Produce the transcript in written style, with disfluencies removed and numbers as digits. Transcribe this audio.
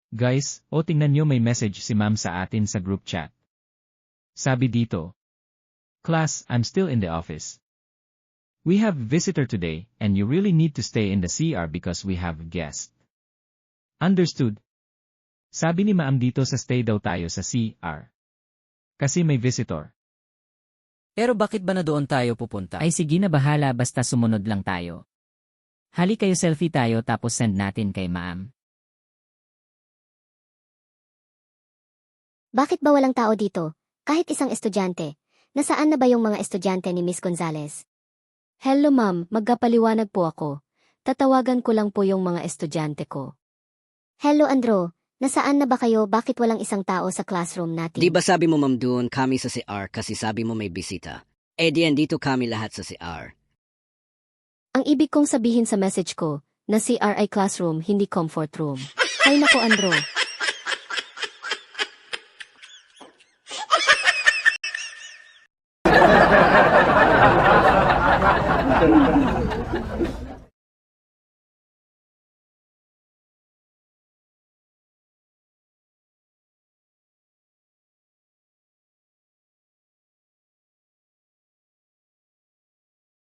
Guys, tingnan nyo may message si ma'am sa atin sa group chat. Sabi dito, Class, I'm still in the office. We have visitor today, and you really need to stay in the CR because we have a guest. Understood? Sabi ni ma'am dito sa stay daw tayo sa CR. Kasi may visitor. Pero bakit ba na doon tayo pupunta? Ay sige na bahala basta sumunod lang tayo. Hali kayo selfie tayo tapos send natin kay ma'am. Bakit ba walang tao dito? Kahit isang estudyante. Nasaan na ba yung mga estudyante ni Miss Gonzales? Hello ma'am, magkapaliwanag po ako. Tatawagan ko lang po yung mga estudyante ko. Hello Andro, nasaan na ba kayo? Bakit walang isang tao sa classroom natin? Di ba sabi mo ma'am doon kami sa CR kasi sabi mo may bisita? Eh di andito kami lahat sa CR. Ang ibig kong sabihin sa message ko, na CR ay classroom, hindi comfort room. Ay nako Andro,